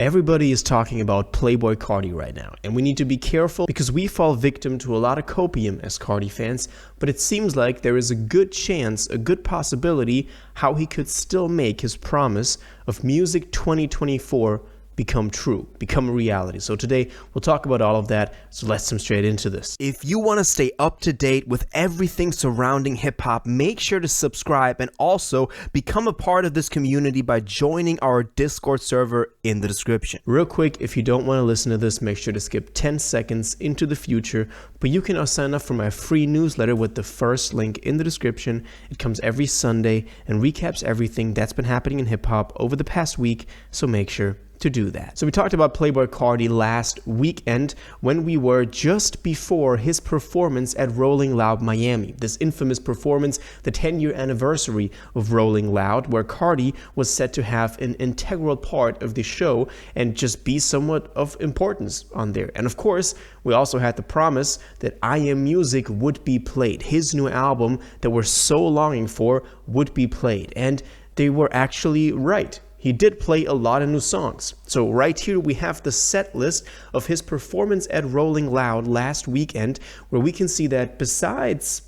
Everybody is talking about Playboi Carti right now, and we need to be careful because we fall victim to a lot of copium as Carti fans, but it seems like there is a good chance, a good possibility how he could still make his promise of Music 2024 become true, become a reality. So today we'll talk about all of that, so let's jump straight into this. If you want to stay up to date with everything surrounding hip-hop, make sure to subscribe and also become a part of this community by joining our Discord server in the description. Real quick, if you don't want to listen to this, make sure to skip 10 seconds into the future, but you can now sign up for my free newsletter with the first link in the description. It comes every Sunday and recaps everything that's been happening in hip-hop over the past week, so make sure to do that. So we talked about Playboi Carti last weekend when we were just before his performance at Rolling Loud Miami. This infamous performance, the 10-year anniversary of Rolling Loud, where Carti was set to have an integral part of the show and just be somewhat of importance on there. And of course, we also had the promise that I Am Music would be played. His new album that we're so longing for would be played. And they were actually right. He did play a lot of new songs. So right here we have the set list of his performance at Rolling Loud last weekend, where we can see that besides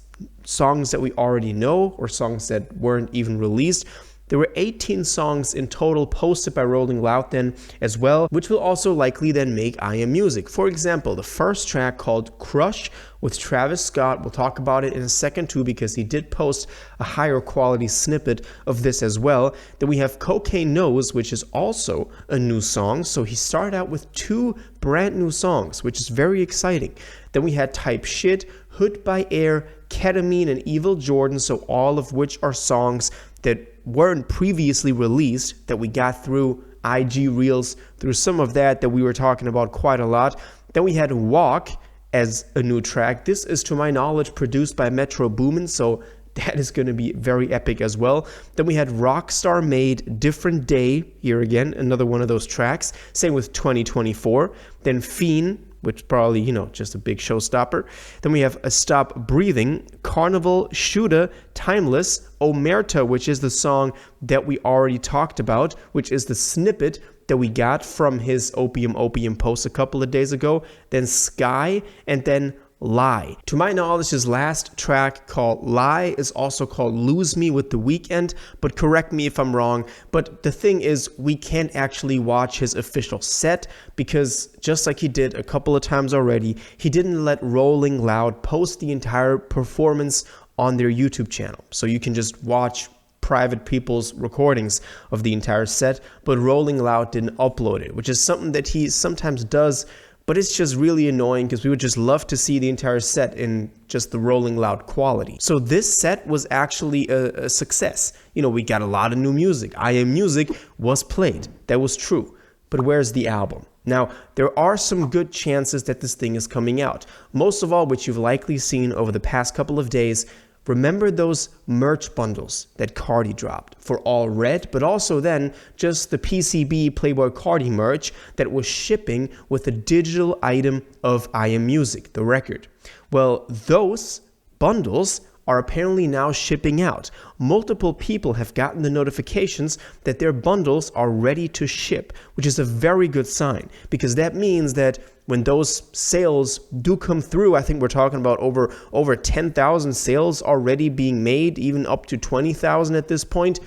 songs that we already know or songs that weren't even released, there were 18 songs in total posted by Rolling Loud then as well, which will also likely then make I Am Music. For example, the first track called Crush with Travis Scott, we'll talk about it in a second too because he did post a higher quality snippet of this as well. Then we have Cocaine Nose, which is also a new song. So he started out with two brand new songs, which is very exciting. Then we had Type Shit, Hood by Air, Ketamine, and Evil Jordan, so all of which are songs that weren't previously released, that we got through IG Reels, through some of that we were talking about quite a lot. Then we had Walk as a new track. This is, to my knowledge, produced by Metro Boomin, so that is going to be very epic as well. Then we had Rockstar Made, Different Day, here again, another one of those tracks. Same with 2024. Then Fiend, which probably, just a big showstopper. Then we have A Stop Breathing, Carnival, Shooter, Timeless, Omerta, which is the song that we already talked about, which is the snippet that we got from his Opium post a couple of days ago. Then Sky, and then Lie. To my knowledge, his last track called Lie is also called Lose Me with The Weeknd, but correct me if I'm wrong. But the thing is, we can't actually watch his official set because just like he did a couple of times already, he didn't let Rolling Loud post the entire performance on their YouTube channel. So you can just watch private people's recordings of the entire set, but Rolling Loud didn't upload it, which is something that he sometimes does. But it's just really annoying because we would just love to see the entire set in just the Rolling Loud quality. So this set was actually a success. We got a lot of new music. I Am Music was played. That was true. But where's the album? Now, there are some good chances that this thing is coming out. Most of all, which you've likely seen over the past couple of days. Remember those merch bundles that Carti dropped for All Red, but also then just the PCB Playboi Carti merch that was shipping with a digital item of I Am Music, the record. Well, those bundles are apparently now shipping out. Multiple people have gotten the notifications that their bundles are ready to ship, which is a very good sign because that means that when those sales do come through, I think we're talking about over 10,000 sales already being made, even up to 20,000 at this point.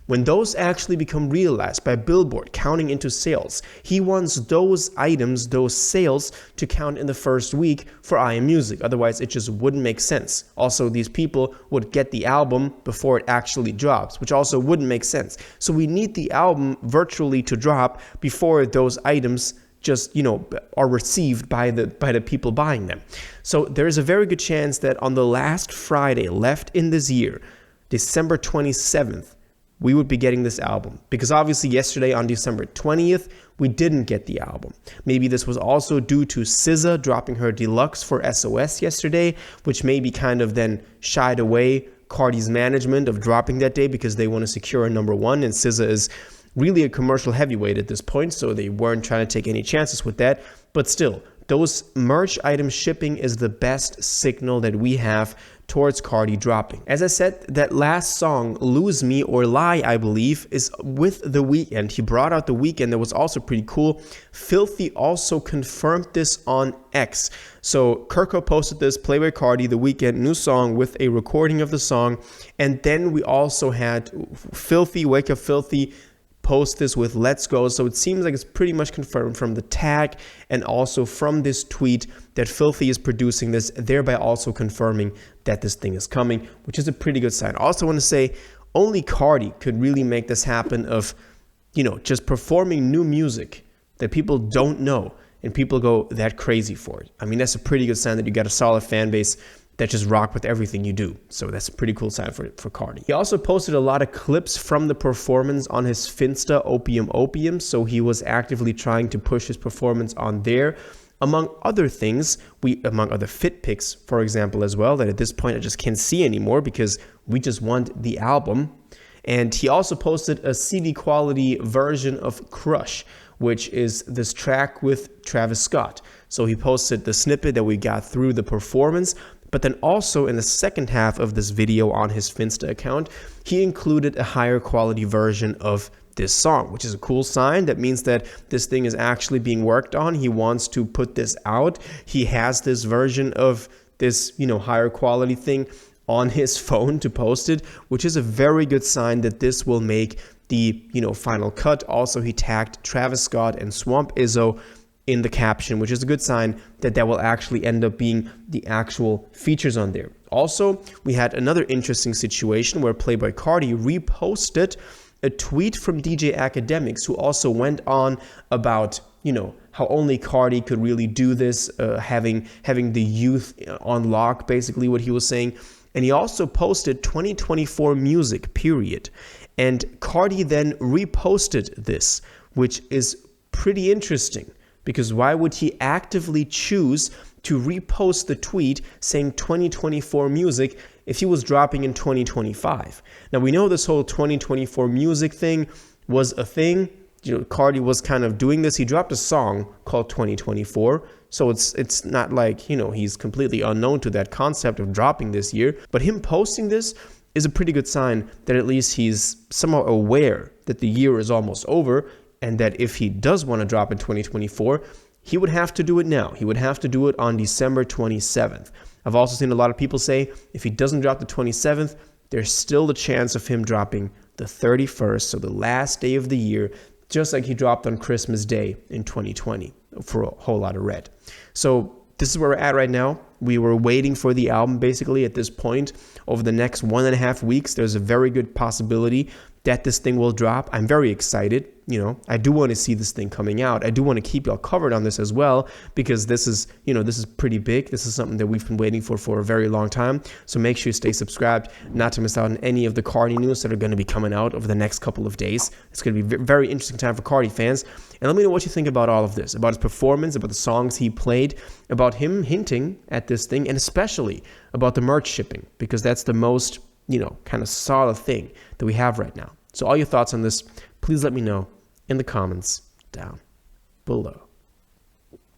When those actually become realized by Billboard counting into sales, he wants those items, those sales to count in the first week for I Am Music. Otherwise, it just wouldn't make sense. Also, these people would get the album before it actually drops, which also wouldn't make sense. So we need the album virtually to drop before those items just, are received by the people buying them. So there's a very good chance that on the last Friday left in this year, December 27th, we would be getting this album. Because obviously yesterday on December 20th, we didn't get the album. Maybe this was also due to SZA dropping her deluxe for SOS yesterday, which maybe kind of then shied away Carti's management of dropping that day because they want to secure a #1, and SZA is really a commercial heavyweight at this point, so they weren't trying to take any chances with that. But still, those merch items shipping is the best signal that we have towards Carti dropping. As I said, that last song, Lose Me or Lie, I believe, is with The Weeknd. He brought out The Weeknd. That was also pretty cool. Filthy also confirmed this on X. So Kirko posted this, Playboi Carti, The Weeknd, new song with a recording of the song. And then we also had Filthy, Wake Up Filthy, post this with Let's Go. So it seems like it's pretty much confirmed from the tag and also from this tweet that Filthy is producing this, thereby also confirming that this thing is coming, which is a pretty good sign. I also want to say only Carti could really make this happen of, just performing new music that people don't know and people go that crazy for it. I mean, that's a pretty good sign that you got a solid fan base that just rock with everything you do. So that's a pretty cool sign for Carti. He also posted a lot of clips from the performance on his Finsta Opium. So he was actively trying to push his performance on there. Among other things, among other fit pics, for example, as well, that at this point I just can't see anymore because we just want the album. And he also posted a CD quality version of Crush, which is this track with Travis Scott. So he posted the snippet that we got through the performance. But then also in the second half of this video on his Finsta account, he included a higher quality version of this song, which is a cool sign. That means that this thing is actually being worked on. He wants to put this out. He has this version of this, higher quality thing on his phone to post it, which is a very good sign that this will make the, final cut. Also, he tagged Travis Scott and Swamp Izzo in the caption, which is a good sign that will actually end up being the actual features on there. Also, we had another interesting situation where Playboi Carti reposted a tweet from DJ Academics, who also went on about, how only Carti could really do this, having the youth on lock, basically what he was saying. And he also posted 2024 music, period. And Carti then reposted this, which is pretty interesting. Because why would he actively choose to repost the tweet saying 2024 music if he was dropping in 2025? Now, we know this whole 2024 music thing was a thing. Carti was kind of doing this. He dropped a song called 2024. So it's not like, he's completely unknown to that concept of dropping this year. But him posting this is a pretty good sign that at least he's somehow aware that the year is almost over. And that if he does want to drop in 2024, he would have to do it now. He would have to do it on December 27th. I've also seen a lot of people say if he doesn't drop the 27th, there's still the chance of him dropping the 31st, so the last day of the year, just like he dropped on Christmas Day in 2020 for a whole lot of red. So this is where we're at right now. We were waiting for the album basically at this point. Over the next 1.5 weeks, there's a very good possibility that this thing will drop. I'm very excited. I do want to see this thing coming out. I do want to keep y'all covered on this as well, because this is, this is pretty big. This is something that we've been waiting for a very long time. So make sure you stay subscribed, not to miss out on any of the Carti news that are going to be coming out over the next couple of days. It's going to be a very interesting time for Carti fans. And let me know what you think about all of this, about his performance, about the songs he played, about him hinting at this thing, and especially about the merch shipping, because that's the most, kind of solid thing that we have right now. So all your thoughts on this, please let me know in the comments down below.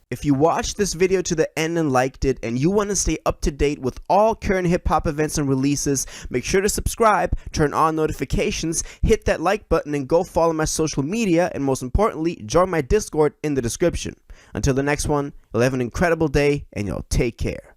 If you watched this video to the end and liked it, and you want to stay up to date with all current hip-hop events and releases, make sure to subscribe, turn on notifications, hit that like button, and go follow my social media, and most importantly, join my Discord in the description. Until the next one, you'll have an incredible day, and y'all take care.